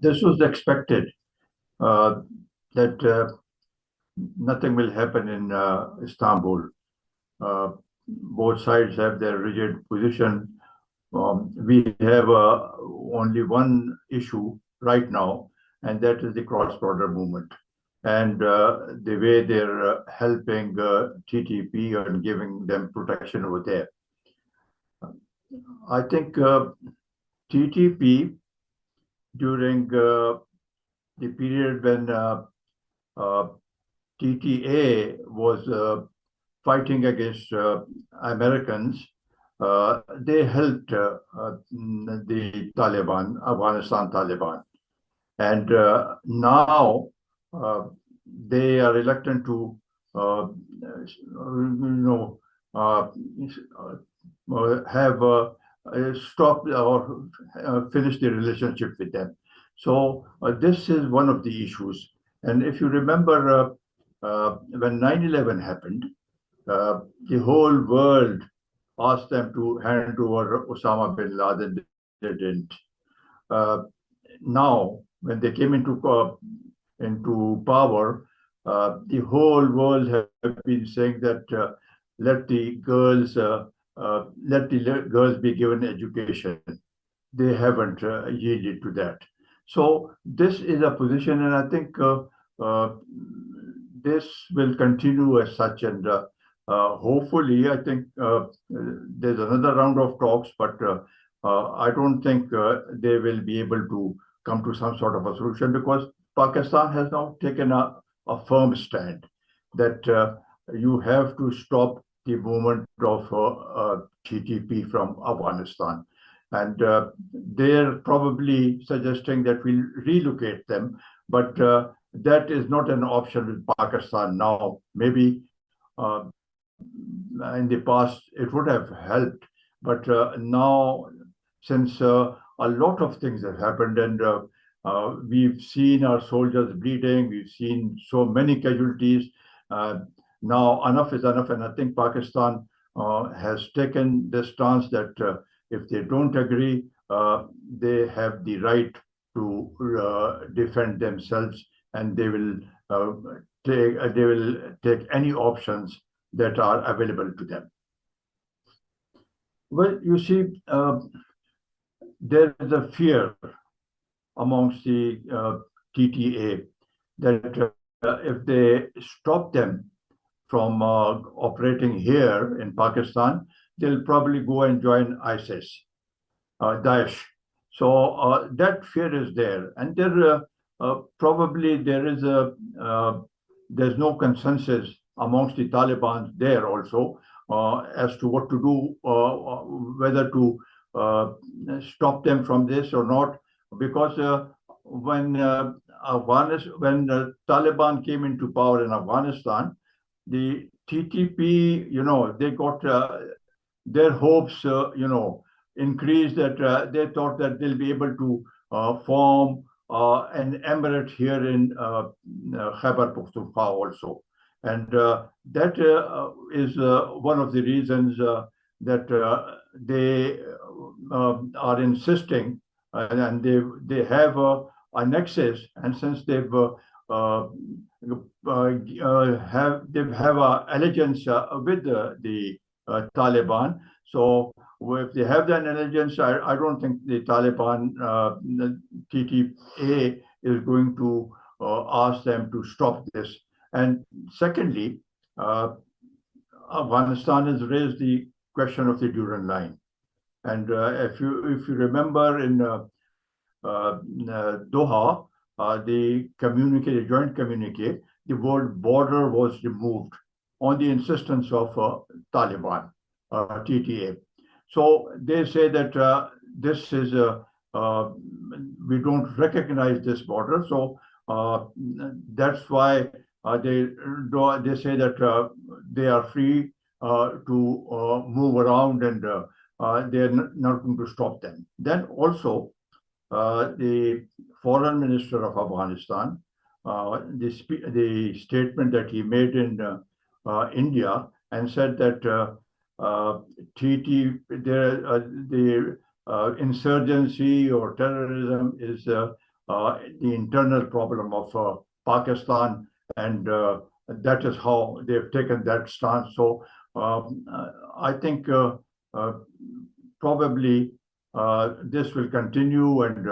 this was expected, that nothing will happen in Istanbul. Both sides have their rigid position. We have only one issue right now, and that is the cross-border movement. And the way they're helping TTP and giving them protection over there. I think TTP, during the period when TTA was fighting against Americans, they helped the Taliban, Afghanistan Taliban. And now they are reluctant to, have stopped or finish the relationship with them. So this is one of the issues. And if you remember, when 9/11 happened, the whole world asked them to hand over Osama bin Laden. They didn't. Now, when they came into power, the whole world have been saying that let the girls be given education. They haven't yielded to that. So this is a position, and I think this will continue as such. And hopefully, I think there's another round of talks, but I don't think they will be able to come to some sort of a solution, because Pakistan has now taken a firm stand that you have to stop the movement of TTP from Afghanistan. And they're probably suggesting that we'll relocate them, but that is not an option with Pakistan now. Maybe in the past it would have helped, but now, since a lot of things have happened, and we've seen our soldiers bleeding, we've seen so many casualties. Now enough is enough, and I think Pakistan has taken the stance that if they don't agree, they have the right to defend themselves, and they will take any options that are available to them. Well, you see, there is a fear amongst the TTA that if they stop them from operating here in Pakistan, they'll probably go and join ISIS, Daesh. So that fear is there, and there probably there's no consensus amongst the Taliban there also as to what to do, whether to stop them from this or not, because when the Taliban came into power in Afghanistan, the TTP, they got their hopes, increased, that they thought that they'll be able to form an emirate here in Khyber Pakhtunkhwa also. And that is one of the reasons that they are insisting, and they have a nexus, and since they have a allegiance with the Taliban. So if they have that allegiance, I don't think the Taliban, TTA, is going to ask them to stop this. And secondly, Afghanistan has raised the question of the Durand Line. And if you remember in Doha, the joint communique, the word border was removed on the insistence of Taliban, TTA. So they say that this is we don't recognize this border. So that's why they say that they are free to move around, and they're not going to stop them. Then also, the foreign minister of Afghanistan, the statement that he made in India, and said that the insurgency or terrorism is the internal problem of Pakistan, and that is how they've taken that stance. So I think probably this will continue, and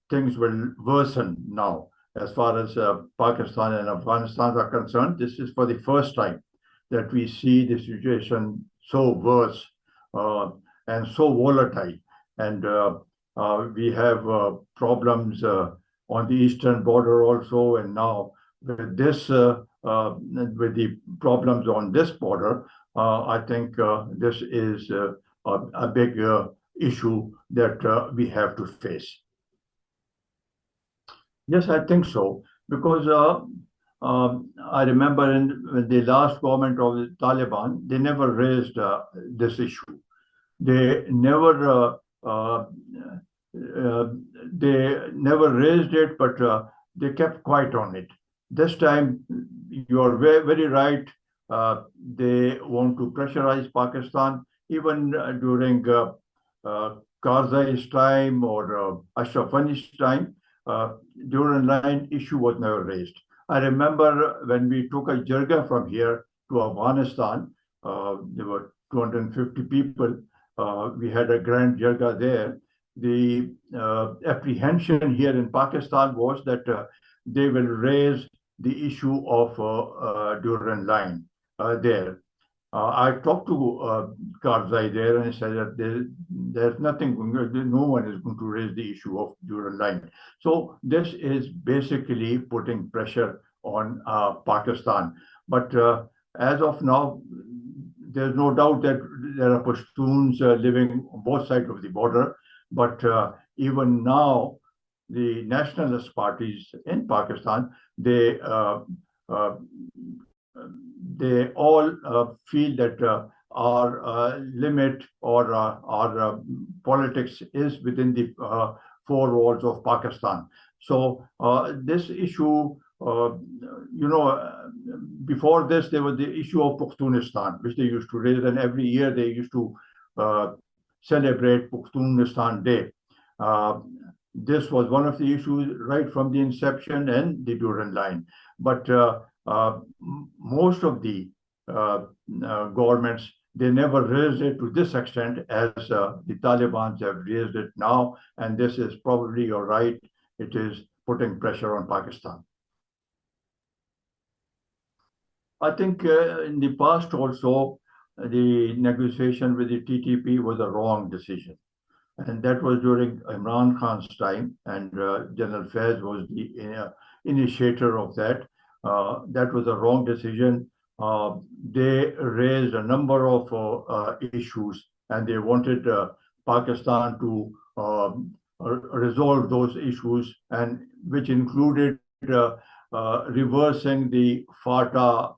things will worsen now. As far as Pakistan and Afghanistan are concerned, this is for the first time that we see the situation so worse and so volatile. And we have problems on the eastern border also, and now with this, with the problems on this border, I think this is a big issue that we have to face. Yes, I think so, because I remember in the last government of the Taliban, they never raised this issue. They never raised it, but they kept quiet on it. This time, you are very, very right. They want to pressurize Pakistan, even during Karzai's time or Ashraf Ghani's time. Durand Line issue was never raised. I remember when we took a jirga from here to Afghanistan, there were 250 people. We had a grand jirga there. The apprehension here in Pakistan was that they will raise the issue of Durand Line there. I talked to Karzai there, and he said that there's nothing, no one is going to raise the issue of Durand Line. So this is basically putting pressure on Pakistan. But as of now, there's no doubt that there are Pashtuns living on both sides of the border. But even now, the nationalist parties in Pakistan, they all feel that our limit or our politics is within the four walls of Pakistan. So this issue, before this, there was the issue of Pakhtunistan, which they used to raise, and every year they used to celebrate Pakhtunistan Day. This was one of the issues right from the inception and the Durand Line. But most of the governments, they never raised it to this extent as the Taliban have raised it now. And this is probably, you're right, it is putting pressure on Pakistan. I think in the past also, the negotiation with the TTP was a wrong decision. And that was during Imran Khan's time, and General Faiz was the initiator of that. That was a wrong decision. They raised a number of issues, and they wanted Pakistan to resolve those issues, and which included reversing the FATA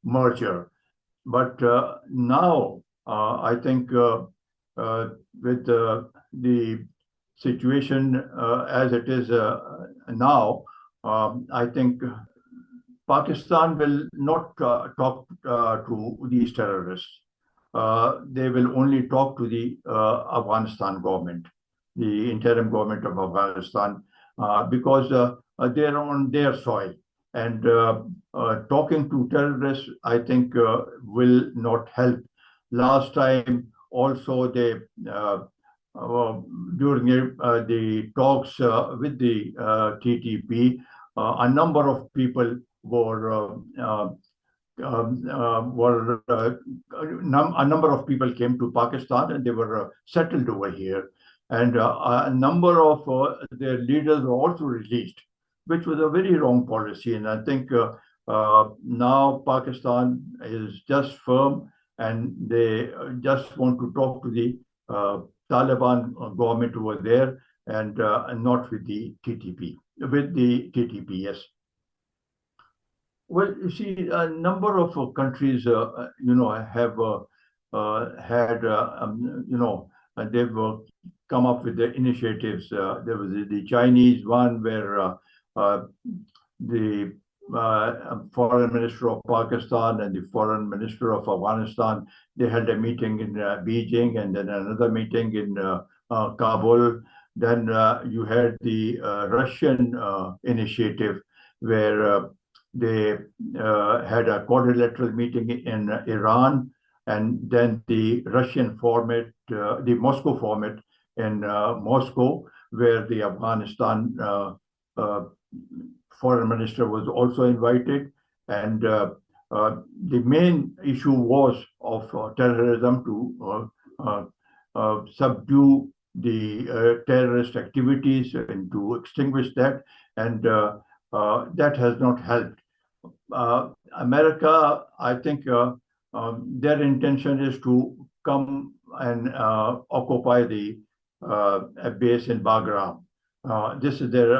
merger. But now, I think with the situation as it is now, I think Pakistan will not talk to these terrorists. They will only talk to the Afghanistan government, the interim government of Afghanistan, because they're on their soil. And talking to terrorists, I think, will not help. Last time, also, they during the talks with the TTP, a number of people a number of people came to Pakistan, and they were settled over here. And a number of their leaders were also released, which was a very wrong policy. And I think now Pakistan is just firm, and they just want to talk to the Taliban government over there, and not with the TTP. With the TTP, yes. Well, you see, a number of countries, have had, they've come up with the initiatives. There was the Chinese one where the foreign minister of Pakistan and the foreign minister of Afghanistan, they had a meeting in Beijing, and then another meeting in Kabul. Then you had the Russian initiative where they had a quadrilateral meeting in Iran, and then the Russian format, the Moscow format in Moscow, where the Afghanistan uh, foreign minister was also invited. And the main issue was of terrorism to subdue the terrorist activities and to extinguish that. And that has not helped. America, I think their intention is to come and occupy the a base in Bagram. This is their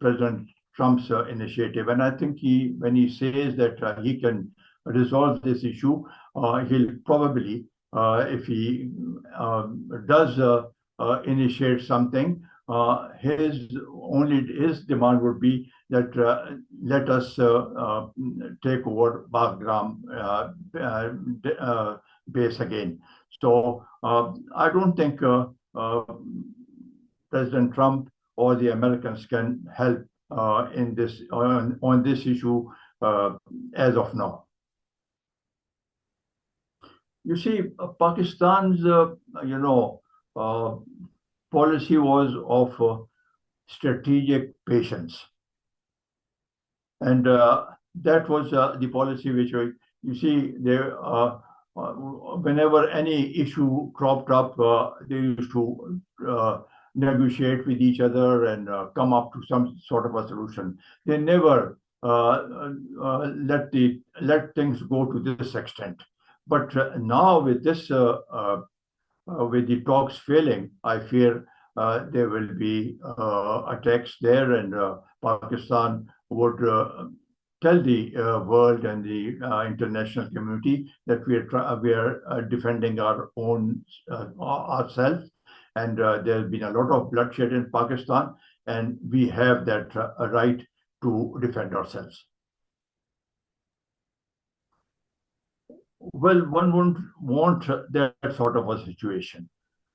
President Trump's initiative, and I think when he says that he can resolve this issue, he'll probably, if he does initiate something, his demand would be that let us take over Bagram base again. So I don't think President Trump or the Americans can help in this on this issue as of now. You see, Pakistan's policy was of strategic patience, and that was the policy which you see there. Whenever any issue cropped up, they used to negotiate with each other and come up to some sort of a solution. They never let things go to this extent. But now with this, with the talks failing, I fear there will be attacks there, and Pakistan would tell the world and the international community that we are defending our own ourselves, and there's been a lot of bloodshed in Pakistan, and we have that right to defend ourselves. Well, one wouldn't want that sort of a situation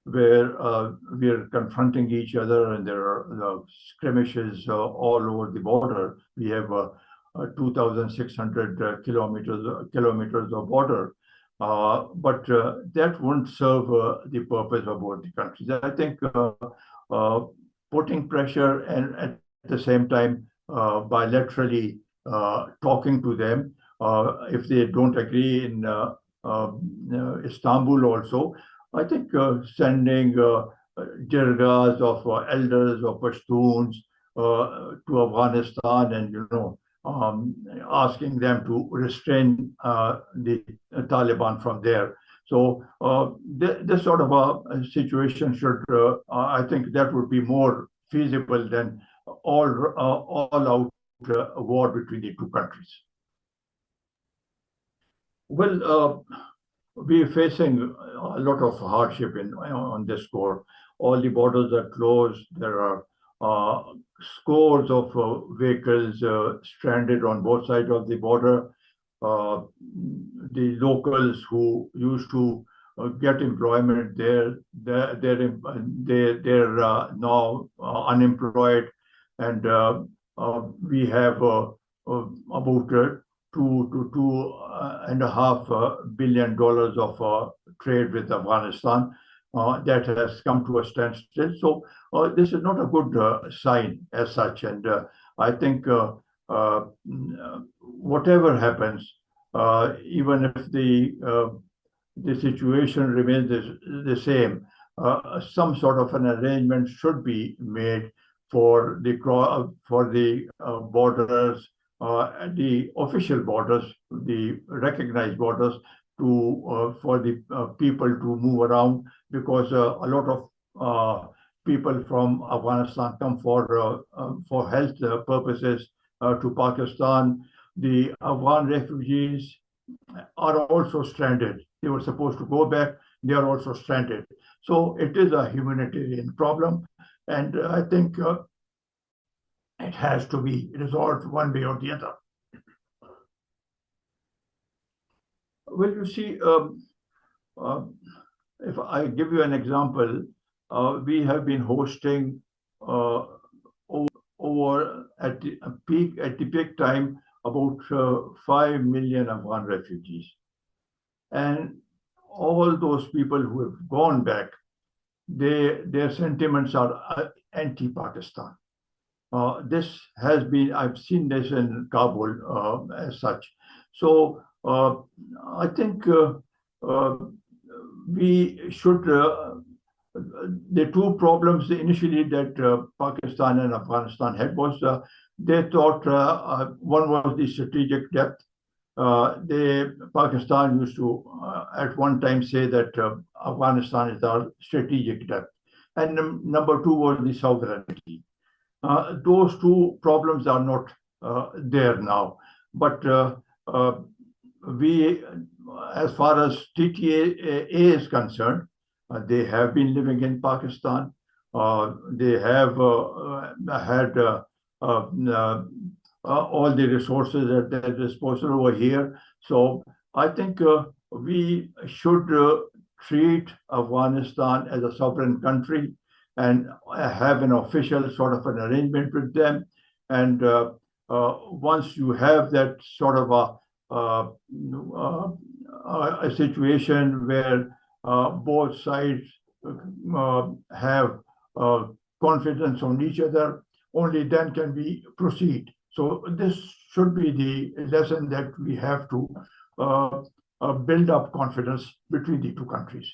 where we are confronting each other and there are skirmishes all over the border. We have 2,600 kilometers of border, but that wouldn't serve the purpose of both the countries. I think putting pressure and at the same time bilaterally talking to them, if they don't agree in Istanbul also, I think sending jirgas of elders of Pashtuns to Afghanistan and asking them to restrain the Taliban from there. So this sort of a situation should, I think, that would be more feasible than all-out war between the two countries. Well, we're facing a lot of hardship on this score. All the borders are closed. There are scores of vehicles stranded on both sides of the border. The locals who used to get employment they're now unemployed, and we have about $2 to $2.5 billion of trade with Afghanistan that has come to a standstill. So this is not a good sign as such, and I think whatever happens, even if the situation remains the same, some sort of an arrangement should be made for the borders, the official borders, the recognized borders, for the people to move around, because a lot of people from Afghanistan come for health purposes to Pakistan. The Afghan refugees are also stranded. They were supposed to go back. They are also stranded. So it is a humanitarian problem, and I think it has to be resolved one way or the other. Well, you see, if I give you an example, we have been hosting over at the peak time about 5 million Afghan refugees. And all those people who have gone back, their sentiments are anti-Pakistan. This has been, I've seen this in Kabul as such. So I think we should, the two problems initially that Pakistan and Afghanistan had was they thought one was the strategic depth. Pakistan used to at one time say that Afghanistan is our strategic depth. And number two was the sovereignty. Those two problems are not there now. But we, as far as TTA is concerned, they have been living in Pakistan. They have had all the resources at their disposal over here. So I think we should treat Afghanistan as a sovereign country and have an official sort of an arrangement with them. And once you have that sort of a situation where both sides have confidence on each other, only then can we proceed. So this should be the lesson that we have to build up confidence between the two countries.